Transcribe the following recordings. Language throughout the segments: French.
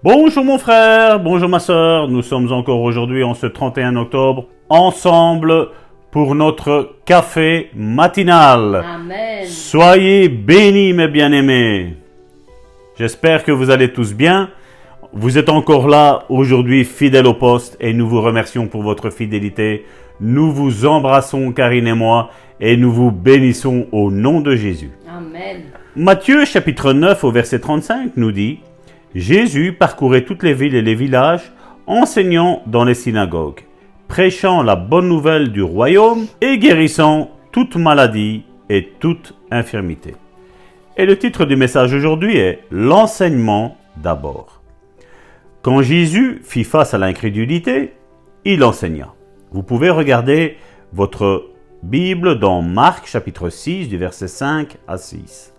Bonjour mon frère, bonjour ma soeur, nous sommes encore aujourd'hui en ce 31 octobre, ensemble pour notre café matinal. Amen. Soyez bénis mes bien-aimés. J'espère que vous allez tous bien. Vous êtes encore là aujourd'hui fidèles au poste et nous vous remercions pour votre fidélité. Nous vous embrassons Karine et moi et nous vous bénissons au nom de Jésus. Amen. Matthieu chapitre 9 au verset 35 nous dit « Jésus parcourait toutes les villes et les villages, enseignant dans les synagogues, prêchant la bonne nouvelle du royaume et guérissant toute maladie et toute infirmité. » Et le titre du message aujourd'hui est « L'enseignement d'abord ». Quand Jésus fit face à l'incrédulité, il enseigna. Vous pouvez regarder votre Bible dans Marc chapitre 6 du verset 5 à 6.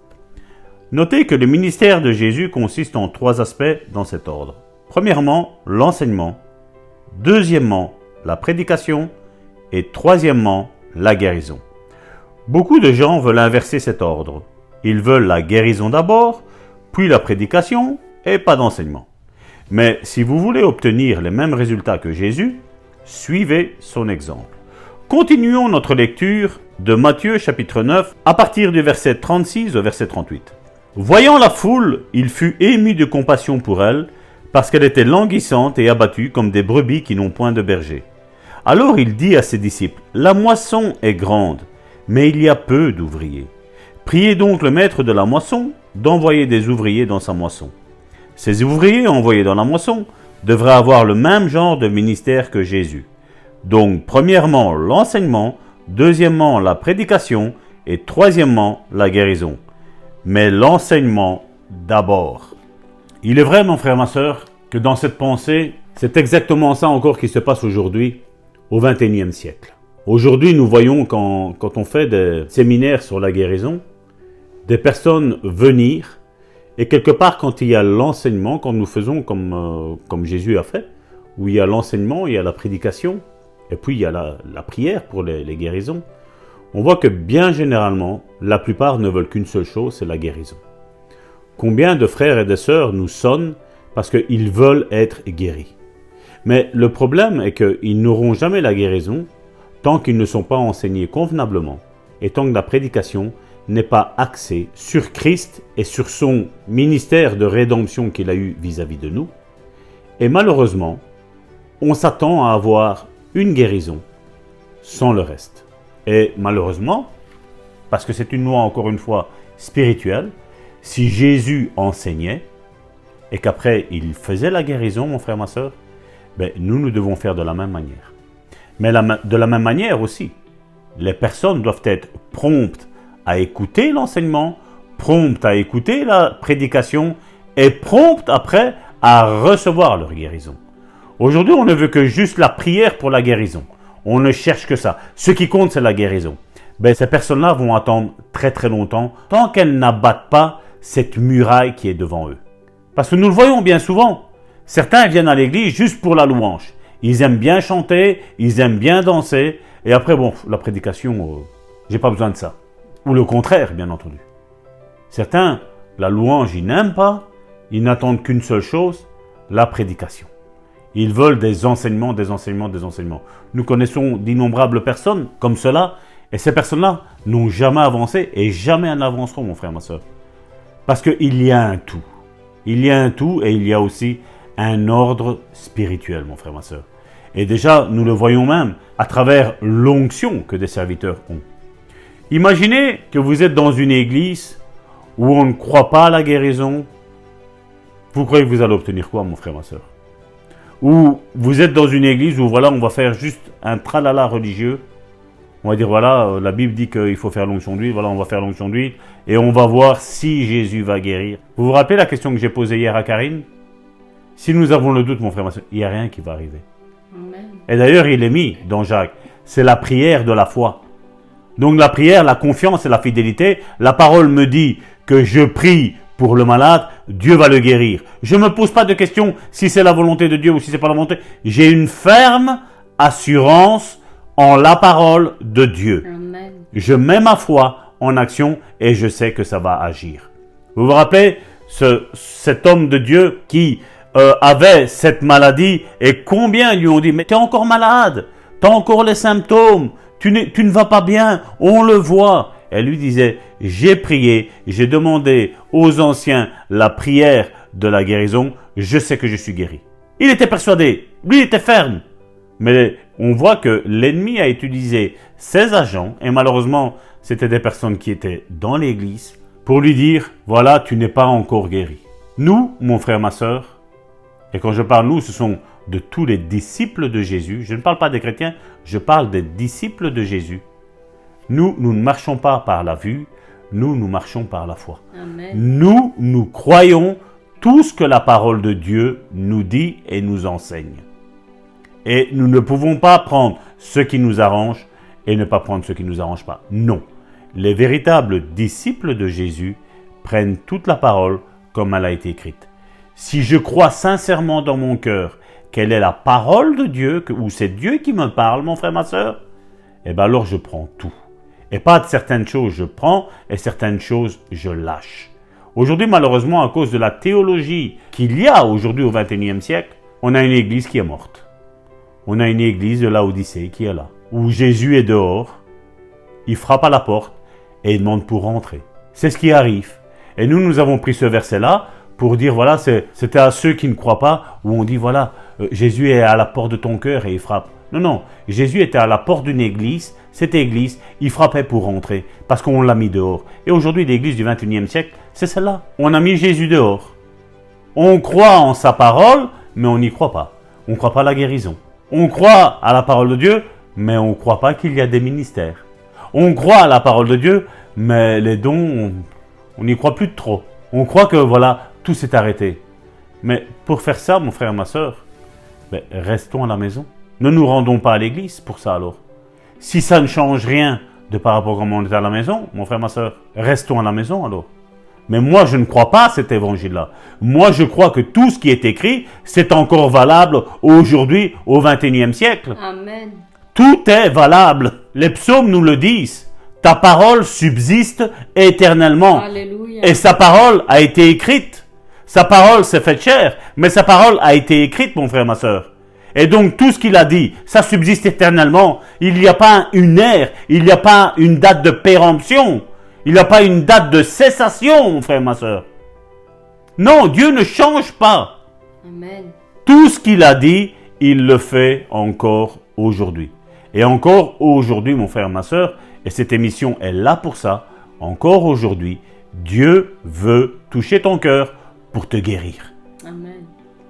Notez que le ministère de Jésus consiste en 3 aspects dans cet ordre. Premièrement, l'enseignement. Deuxièmement, la prédication. Et troisièmement, la guérison. Beaucoup de gens veulent inverser cet ordre. Ils veulent la guérison d'abord, puis la prédication et pas d'enseignement. Mais si vous voulez obtenir les mêmes résultats que Jésus, suivez son exemple. Continuons notre lecture de Matthieu chapitre 9 à partir du verset 36 au verset 38. Voyant la foule, il fut ému de compassion pour elle, parce qu'elle était languissante et abattue comme des brebis qui n'ont point de berger. Alors il dit à ses disciples, « La moisson est grande, mais il y a peu d'ouvriers. Priez donc le maître de la moisson d'envoyer des ouvriers dans sa moisson. Ces ouvriers envoyés dans la moisson devraient avoir le même genre de ministère que Jésus. Donc, premièrement, l'enseignement, deuxièmement, la prédication et troisièmement, la guérison. Mais l'enseignement d'abord. » Il est vrai, mon frère, ma soeur, que dans cette pensée, c'est exactement ça encore qui se passe aujourd'hui, au XXIe siècle. Aujourd'hui, nous voyons quand on fait des séminaires sur la guérison, des personnes venir, et quelque part, quand il y a l'enseignement, quand nous faisons comme Jésus a fait, où il y a l'enseignement, il y a la prédication, et puis il y a la prière pour les guérisons, on voit que bien généralement, la plupart ne veulent qu'une seule chose, c'est la guérison. Combien de frères et de sœurs nous sonnent parce qu'ils veulent être guéris. Mais le problème est qu'ils n'auront jamais la guérison tant qu'ils ne sont pas enseignés convenablement et tant que la prédication n'est pas axée sur Christ et sur son ministère de rédemption qu'il a eu vis-à-vis de nous. Et malheureusement, on s'attend à avoir une guérison sans le reste. Et malheureusement, parce que c'est une loi encore une fois spirituelle, si Jésus enseignait et qu'après il faisait la guérison, mon frère, ma soeur, nous devons faire de la même manière. Mais de la même manière aussi, les personnes doivent être promptes à écouter l'enseignement, promptes à écouter la prédication et promptes après à recevoir leur guérison. Aujourd'hui, on ne veut que juste la prière pour la guérison. On ne cherche que ça. Ce qui compte, c'est la guérison. Ces personnes-là vont attendre très très longtemps tant qu'elles n'abattent pas cette muraille qui est devant eux. Parce que nous le voyons bien souvent. Certains viennent à l'église juste pour la louange. Ils aiment bien chanter, ils aiment bien danser. Et après, la prédication, j'ai pas besoin de ça. Ou le contraire, bien entendu. Certains, la louange, ils n'aiment pas. Ils n'attendent qu'une seule chose, la prédication. Ils veulent des enseignements, des enseignements, des enseignements. Nous connaissons d'innombrables personnes comme cela, et ces personnes-là n'ont jamais avancé et jamais n'avanceront, mon frère, ma soeur. Parce qu'il y a un tout. Il y a un tout et il y a aussi un ordre spirituel, mon frère, ma soeur. Et déjà, nous le voyons même à travers l'onction que des serviteurs ont. Imaginez que vous êtes dans une église où on ne croit pas à la guérison. Vous croyez que vous allez obtenir quoi, mon frère, ma soeur? Ou vous êtes dans une église où on va faire juste un tralala religieux. On va dire la Bible dit qu'il faut faire l'onction d'huile, on va faire l'onction d'huile et on va voir si Jésus va guérir. Vous vous rappelez la question que j'ai posée hier à Karine? Si nous avons le doute, mon frère, ma soeur, il n'y a rien qui va arriver. Amen. Et d'ailleurs, il est mis dans Jacques. C'est la prière de la foi. Donc la prière, la confiance et la fidélité. La parole me dit que je prie pour le malade, Dieu va le guérir. Je ne me pose pas de question si c'est la volonté de Dieu ou si c'est pas la volonté. J'ai une ferme assurance en la parole de Dieu. Amen. Je mets ma foi en action et je sais que ça va agir. Vous vous rappelez cet homme de Dieu qui avait cette maladie et combien lui ont dit, mais tu es encore malade, tu as encore les symptômes, tu ne vas pas bien, on le voit. Elle lui disait, j'ai prié, j'ai demandé aux anciens la prière de la guérison, je sais que je suis guéri. Il était persuadé, lui il était ferme. Mais on voit que l'ennemi a utilisé ses agents, et malheureusement c'était des personnes qui étaient dans l'église, pour lui dire, voilà, tu n'es pas encore guéri. Nous, mon frère, ma sœur, et quand je parle nous, ce sont de tous les disciples de Jésus, je ne parle pas des chrétiens, je parle des disciples de Jésus. Nous ne marchons pas par la vue, nous marchons par la foi. Amen. Nous croyons tout ce que la parole de Dieu nous dit et nous enseigne. Et nous ne pouvons pas prendre ce qui nous arrange et ne pas prendre ce qui ne nous arrange pas. Non. Les véritables disciples de Jésus prennent toute la parole comme elle a été écrite. Si je crois sincèrement dans mon cœur qu'elle est la parole de Dieu, ou c'est Dieu qui me parle, mon frère, ma sœur, eh bien alors je prends tout. Et pas de certaines choses je prends et certaines choses je lâche. Aujourd'hui, malheureusement, à cause de la théologie qu'il y a aujourd'hui au XXIe siècle, on a une église qui est morte. On a une église de Laodicée qui est là, où Jésus est dehors, il frappe à la porte et il demande pour rentrer. C'est ce qui arrive. Et nous avons pris ce verset-là pour dire, voilà, c'était à ceux qui ne croient pas, où on dit, voilà, Jésus est à la porte de ton cœur et il frappe. Non, Jésus était à la porte d'une église, cette église, il frappait pour rentrer, parce qu'on l'a mis dehors. Et aujourd'hui, l'église du XXIe siècle, c'est celle-là. On a mis Jésus dehors. On croit en sa parole, mais on n'y croit pas. On ne croit pas à la guérison. On croit à la parole de Dieu, mais on ne croit pas qu'il y a des ministères. On croit à la parole de Dieu, mais les dons, on n'y croit plus de trop. On croit que, voilà, tout s'est arrêté. Mais pour faire ça, mon frère, ma sœur, restons à la maison. Ne nous rendons pas à l'église pour ça alors. Si ça ne change rien de par rapport à comment on est à la maison, mon frère, ma sœur, restons à la maison alors. Mais moi, je ne crois pas à cet évangile-là. Moi, je crois que tout ce qui est écrit, c'est encore valable aujourd'hui, au XXIe siècle. Amen. Tout est valable. Les psaumes nous le disent. Ta parole subsiste éternellement. Alléluia. Et sa parole a été écrite. Sa parole s'est faite chair, mais sa parole a été écrite, mon frère, ma sœur. Et donc, tout ce qu'il a dit, ça subsiste éternellement. Il n'y a pas une ère, il n'y a pas une date de péremption. Il n'y a pas une date de cessation, mon frère, ma sœur. Non, Dieu ne change pas. Amen. Tout ce qu'il a dit, il le fait encore aujourd'hui. Et encore aujourd'hui, mon frère, ma sœur, et cette émission est là pour ça, encore aujourd'hui, Dieu veut toucher ton cœur pour te guérir. Amen.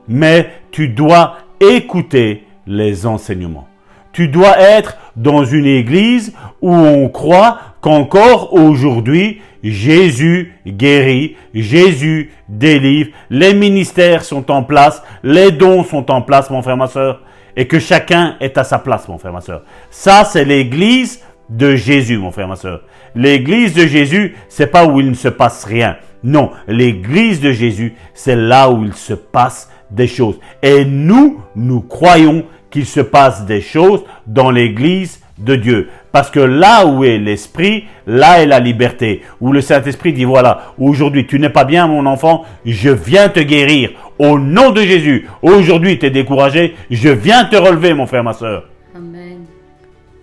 Mais tu dois écouter les enseignements. Tu dois être dans une église où on croit qu'encore aujourd'hui, Jésus guérit, Jésus délivre, les ministères sont en place, les dons sont en place, mon frère, ma sœur, et que chacun est à sa place, mon frère, ma sœur. Ça, c'est l'église de Jésus, mon frère, ma sœur. L'église de Jésus, c'est pas où il ne se passe rien. Non, l'église de Jésus, c'est là où il se passe des choses. Et nous croyons qu'il se passe des choses dans l'église de Dieu. Parce que là où est l'esprit, là est la liberté. Où le Saint-Esprit dit, voilà, aujourd'hui tu n'es pas bien mon enfant, je viens te guérir. Au nom de Jésus, aujourd'hui tu es découragé, je viens te relever mon frère, ma sœur. Amen.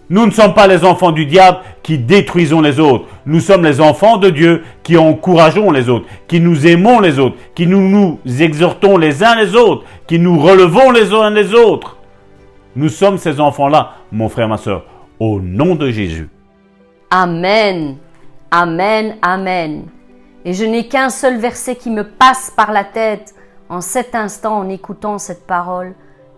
Nous ne sommes pas les enfants du diable qui détruisons les autres. Nous sommes les enfants de Dieu qui encourageons les autres, qui nous aimons les autres, qui nous exhortons les uns les autres, qui nous relevons les uns les autres. Nous sommes ces enfants-là, mon frère, ma sœur, au nom de Jésus. Amen. Amen. Amen. Et je n'ai qu'un seul verset qui me passe par la tête en cet instant en écoutant cette parole.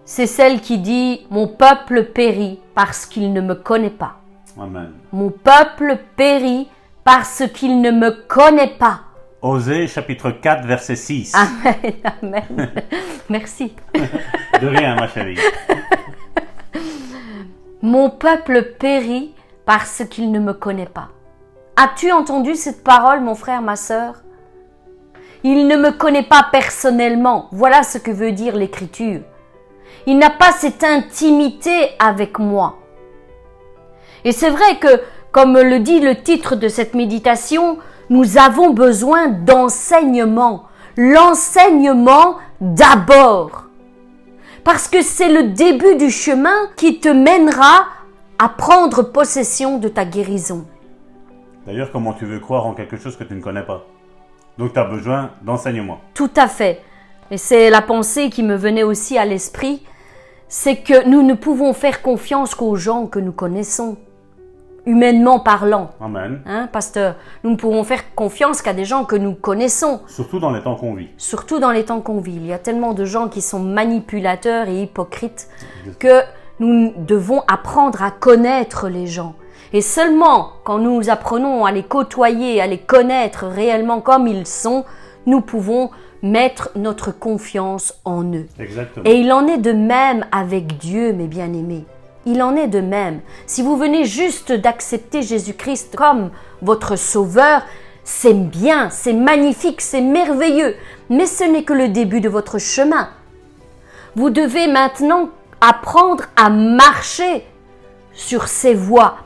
C'est celle qui dit « Mon peuple périt parce qu'il ne me connaît pas. » Amen. Mon peuple périt parce qu'il ne me connaît pas. Osée chapitre 4 verset 6. Amen, amen. Merci. De rien, ma chérie. Mon peuple périt parce qu'il ne me connaît pas. As-tu entendu cette parole, mon frère, ma sœur? Il ne me connaît pas personnellement. Voilà ce que veut dire l'Écriture. Il n'a pas cette intimité avec moi. Et c'est vrai que, comme le dit le titre de cette méditation, nous avons besoin d'enseignement. l'enseignement d'abord. Parce que c'est le début du chemin qui te mènera à prendre possession de ta guérison. D'ailleurs, comment tu veux croire en quelque chose que tu ne connais pas? Donc tu as besoin d'enseignement. Tout à fait. Et c'est la pensée qui me venait aussi à l'esprit, c'est que nous ne pouvons faire confiance qu'aux gens que nous connaissons, humainement parlant. Amen. Hein, pasteur? Nous ne pouvons faire confiance qu'à des gens que nous connaissons. Surtout dans les temps qu'on vit. Surtout dans les temps qu'on vit. Il y a tellement de gens qui sont manipulateurs et hypocrites que nous devons apprendre à connaître les gens. Et seulement quand nous apprenons à les côtoyer, à les connaître réellement comme ils sont, nous pouvons mettre notre confiance en eux. Exactement. Et il en est de même avec Dieu, mes bien-aimés. Il en est de même. Si vous venez juste d'accepter Jésus-Christ comme votre sauveur, c'est bien, c'est magnifique, c'est merveilleux. Mais ce n'est que le début de votre chemin. Vous devez maintenant apprendre à marcher sur ses voies,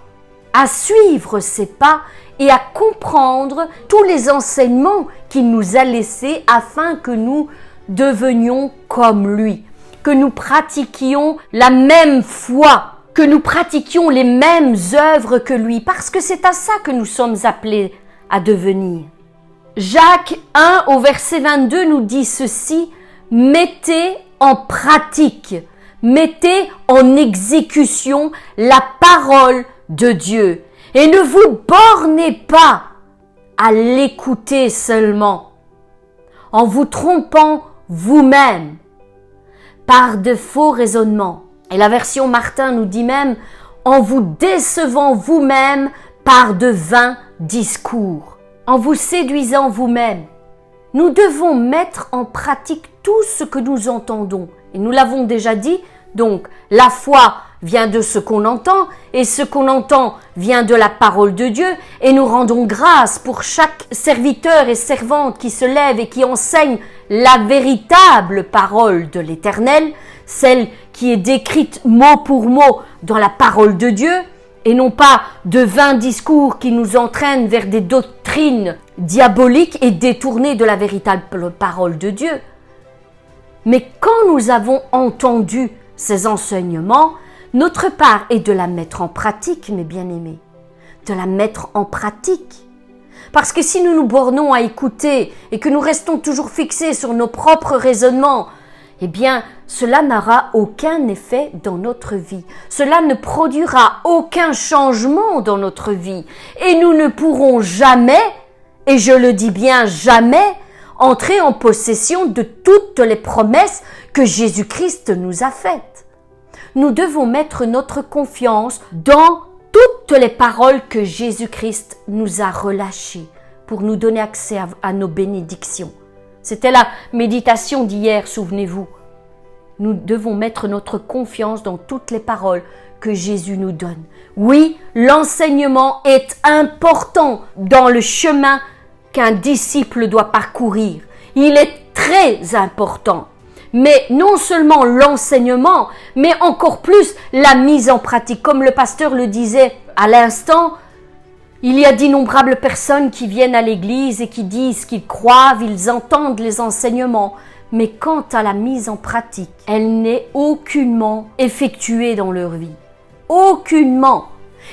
à suivre ses pas et à comprendre tous les enseignements qu'il nous a laissés afin que nous devenions comme lui, que nous pratiquions la même foi, que nous pratiquions les mêmes œuvres que lui, parce que c'est à ça que nous sommes appelés à devenir. Jacques 1 au verset 22 nous dit ceci: mettez en pratique, mettez en exécution la parole de Dieu et ne vous bornez pas à l'écouter seulement, en vous trompant vous-même par de faux raisonnements. Et la version Martin nous dit même en vous décevant vous-même par de vains discours, en vous séduisant vous-même. Nous devons mettre en pratique tout ce que nous entendons. Et nous l'avons déjà dit, donc la foi vient de ce qu'on entend, et ce qu'on entend vient de la parole de Dieu, et nous rendons grâce pour chaque serviteur et servante qui se lève et qui enseigne la véritable parole de l'Éternel, celle qui est décrite mot pour mot dans la parole de Dieu, et non pas de vains discours qui nous entraînent vers des doctrines diaboliques et détournées de la véritable parole de Dieu. Mais quand nous avons entendu ces enseignements, notre part est de la mettre en pratique, mes bien-aimés, de la mettre en pratique. Parce que si nous nous bornons à écouter et que nous restons toujours fixés sur nos propres raisonnements, eh bien, cela n'aura aucun effet dans notre vie. Cela ne produira aucun changement dans notre vie. Et nous ne pourrons jamais, et je le dis bien jamais, entrer en possession de toutes les promesses que Jésus-Christ nous a faites. Nous devons mettre notre confiance dans toutes les paroles que Jésus-Christ nous a relâchées pour nous donner accès à nos bénédictions. C'était la méditation d'hier, souvenez-vous. Nous devons mettre notre confiance dans toutes les paroles que Jésus nous donne. Oui, l'enseignement est important dans le chemin qu'un disciple doit parcourir. Il est très important. Mais non seulement l'enseignement, mais encore plus la mise en pratique. Comme le pasteur le disait à l'instant, il y a d'innombrables personnes qui viennent à l'église et qui disent qu'ils croient, ils entendent les enseignements. Mais quant à la mise en pratique, elle n'est aucunement effectuée dans leur vie. Aucunement.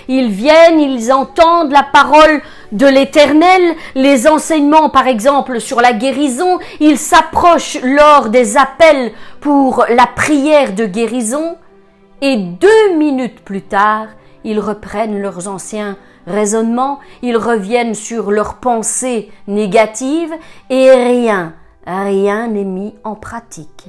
Ils viennent, ils entendent la parole de l'Éternel, les enseignements par exemple sur la guérison, ils s'approchent lors des appels pour la prière de guérison et 2 minutes plus tard, ils reprennent leurs anciens raisonnements, ils reviennent sur leurs pensées négatives et rien n'est mis en pratique.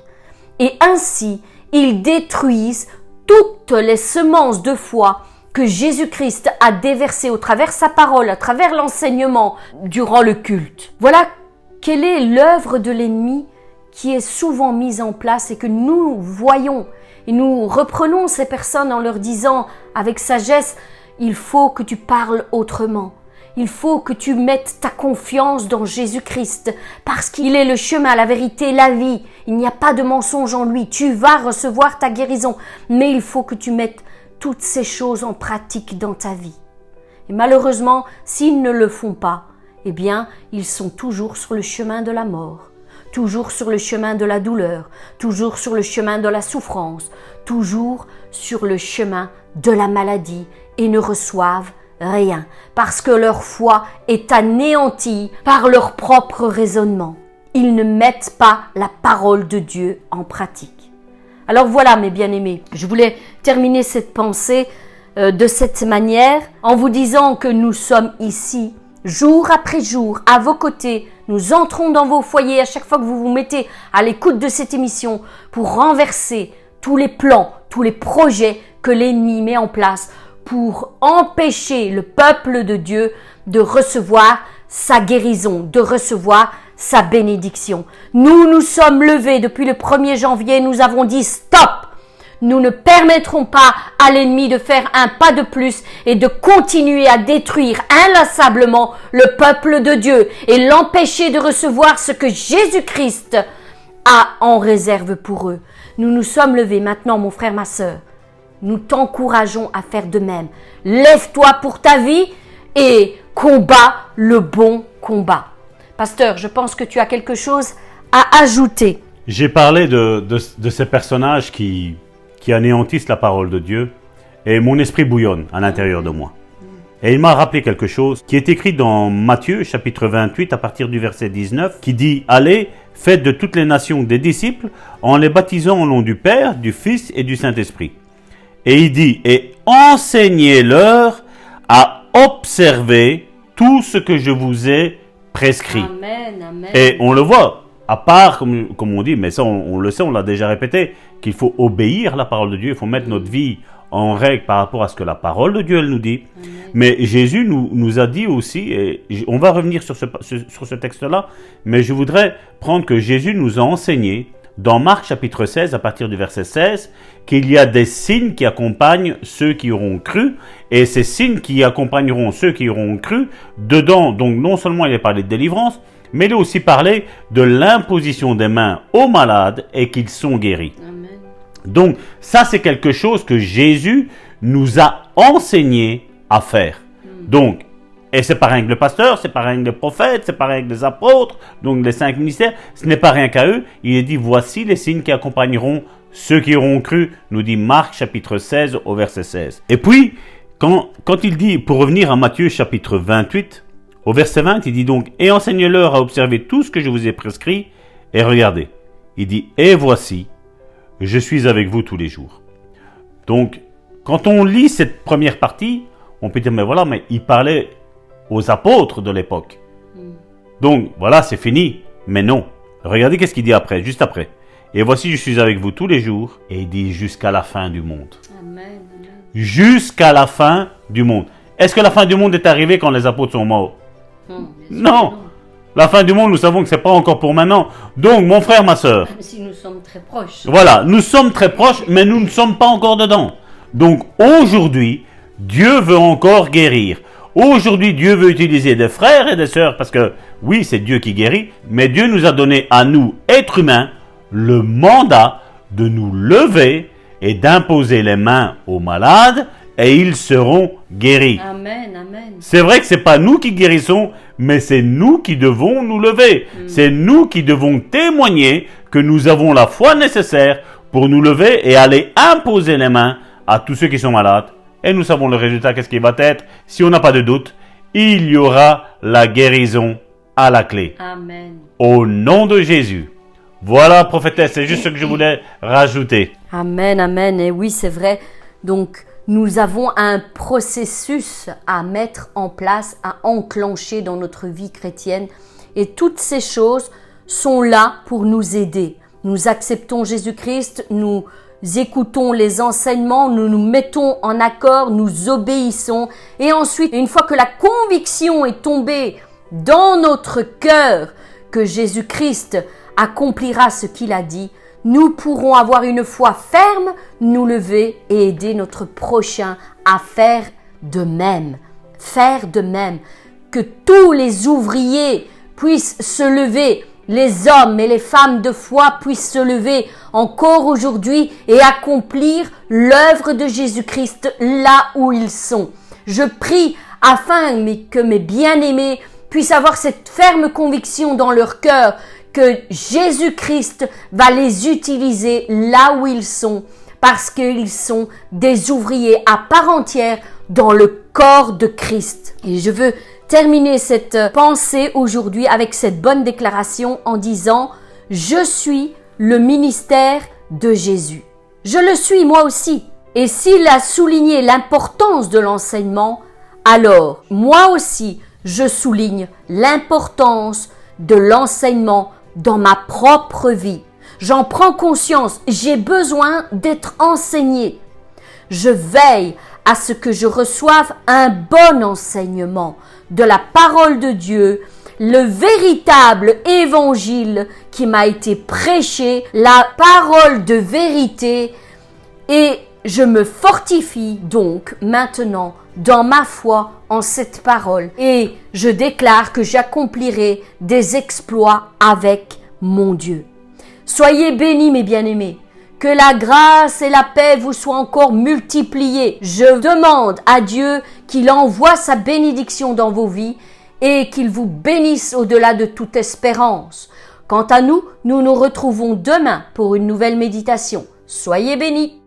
Et ainsi, ils détruisent toutes les semences de foi que Jésus-Christ a déversé au travers sa parole, à travers l'enseignement durant le culte. Voilà quelle est l'œuvre de l'ennemi qui est souvent mise en place et que nous voyons. Et nous reprenons ces personnes en leur disant avec sagesse, il faut que tu parles autrement. Il faut que tu mettes ta confiance dans Jésus-Christ parce qu'il est le chemin, la vérité, la vie. Il n'y a pas de mensonge en lui. Tu vas recevoir ta guérison. Mais il faut que tu mettes toutes ces choses en pratique dans ta vie. Et malheureusement, s'ils ne le font pas, eh bien, ils sont toujours sur le chemin de la mort. toujours sur le chemin de la douleur, toujours sur le chemin de la souffrance, toujours sur le chemin de la maladie et ne reçoivent rien parce que leur foi est anéantie par leur propre raisonnement. Ils ne mettent pas la parole de Dieu en pratique. Alors voilà mes bien-aimés, je voulais terminer cette pensée de cette manière en vous disant que nous sommes ici jour après jour à vos côtés. Nous entrons dans vos foyers à chaque fois que vous vous mettez à l'écoute de cette émission pour renverser tous les plans, tous les projets que l'ennemi met en place pour empêcher le peuple de Dieu de recevoir sa guérison, de recevoir sa bénédiction. Nous nous sommes levés depuis le 1er janvier, nous avons dit stop! Nous ne permettrons pas à l'ennemi de faire un pas de plus et de continuer à détruire inlassablement le peuple de Dieu et l'empêcher de recevoir ce que Jésus-Christ a en réserve pour eux. Nous nous sommes levés maintenant, mon frère, ma sœur. Nous t'encourageons à faire de même. Lève-toi pour ta vie et combat le bon combat. Pasteur, je pense que tu as quelque chose à ajouter. J'ai parlé de ces personnages qui anéantissent la parole de Dieu et mon esprit bouillonne à l'intérieur de moi. Et il m'a rappelé quelque chose qui est écrit dans Matthieu chapitre 28 à partir du verset 19 qui dit « Allez, faites de toutes les nations des disciples en les baptisant au nom du Père, du Fils et du Saint-Esprit. » Et il dit « Et enseignez-leur à observer tout ce que je vous ai prescrit. » Amen, amen. Et on le voit, à part, comme on dit, mais ça on le sait, on l'a déjà répété, qu'il faut obéir à la parole de Dieu, il faut mettre notre vie en règle par rapport à ce que la parole de Dieu elle nous dit. Amen. Mais Jésus nous a dit aussi, et on va revenir sur ce texte-là, mais je voudrais prendre que Jésus nous a enseigné, dans Marc chapitre 16, à partir du verset 16, qu'il y a des signes qui accompagnent ceux qui auront cru, et ces signes qui accompagneront ceux qui auront cru, dedans, donc non seulement il est parlé de délivrance, mais il est aussi parlé de l'imposition des mains aux malades et qu'ils sont guéris. Amen. Donc ça c'est quelque chose que Jésus nous a enseigné à faire. Donc, et c'est pas rien que le pasteur, c'est pas rien que le prophète, c'est pas rien que les apôtres, donc les 5 ministères, ce n'est pas rien qu'à eux. Il est dit, voici les signes qui accompagneront ceux qui auront cru, nous dit Marc chapitre 16 au verset 16. Et puis, quand il dit, pour revenir à Matthieu chapitre 28, au verset 20, il dit donc, et enseignez-leur à observer tout ce que je vous ai prescrit, et regardez, il dit, et voici, je suis avec vous tous les jours. Donc, quand on lit cette première partie, on peut dire, mais voilà, mais il parlait aux apôtres de l'époque. Donc, voilà, c'est fini. Mais non. Regardez qu'est-ce qu'il dit après, juste après. Et voici, je suis avec vous tous les jours. Et il dit jusqu'à la fin du monde. Amen, amen. Jusqu'à la fin du monde. Est-ce que la fin du monde est arrivée quand les apôtres sont morts? Non. La fin du monde, nous savons que ce n'est pas encore pour maintenant. Donc, mon frère, ma sœur. Même si nous sommes très proches. Voilà, nous sommes très proches, mais nous ne sommes pas encore dedans. Donc, aujourd'hui, Dieu veut encore guérir. Aujourd'hui, Dieu veut utiliser des frères et des sœurs, parce que, oui, c'est Dieu qui guérit, mais Dieu nous a donné à nous, êtres humains, le mandat de nous lever et d'imposer les mains aux malades, et ils seront guéris. Amen, amen. C'est vrai que ce n'est pas nous qui guérissons, mais c'est nous qui devons nous lever. C'est nous qui devons témoigner que nous avons la foi nécessaire pour nous lever et aller imposer les mains à tous ceux qui sont malades. Et nous savons le résultat, qu'est-ce qui va être. Si on n'a pas de doute, il y aura la guérison à la clé. Amen. Au nom de Jésus. Voilà, prophétesse, c'est juste ce que je voulais rajouter. Amen, amen. Et oui, c'est vrai. Donc, nous avons un processus à mettre en place, à enclencher dans notre vie chrétienne. Et toutes ces choses sont là pour nous aider. Nous acceptons Jésus-Christ, nous écoutons les enseignements, nous nous mettons en accord, nous obéissons. Et ensuite, une fois que la conviction est tombée dans notre cœur que Jésus-Christ accomplira ce qu'il a dit, nous pourrons avoir une foi ferme, nous lever et aider notre prochain à faire de même. Faire de même. Que tous les ouvriers puissent se lever, les hommes et les femmes de foi puissent se lever encore aujourd'hui et accomplir l'œuvre de Jésus-Christ là où ils sont. Je prie afin que mes bien-aimés puissent avoir cette ferme conviction dans leur cœur que Jésus-Christ va les utiliser là où ils sont, parce qu'ils sont des ouvriers à part entière dans le corps de Christ. Et je veux terminer cette pensée aujourd'hui avec cette bonne déclaration en disant « Je suis le ministère de Jésus ». Je le suis moi aussi. Et s'il a souligné l'importance de l'enseignement, alors moi aussi je souligne l'importance de l'enseignement dans ma propre vie. J'en prends conscience, j'ai besoin d'être enseigné. Je veille à ce que je reçoive un bon enseignement de la parole de Dieu, le véritable évangile qui m'a été prêché, la parole de vérité, et je me fortifie donc maintenant dans ma foi en cette parole et je déclare que j'accomplirai des exploits avec mon Dieu. Soyez bénis mes bien-aimés, que la grâce et la paix vous soient encore multipliées. Je demande à Dieu qu'il envoie sa bénédiction dans vos vies et qu'il vous bénisse au-delà de toute espérance. Quant à nous, nous nous retrouvons demain pour une nouvelle méditation. Soyez bénis.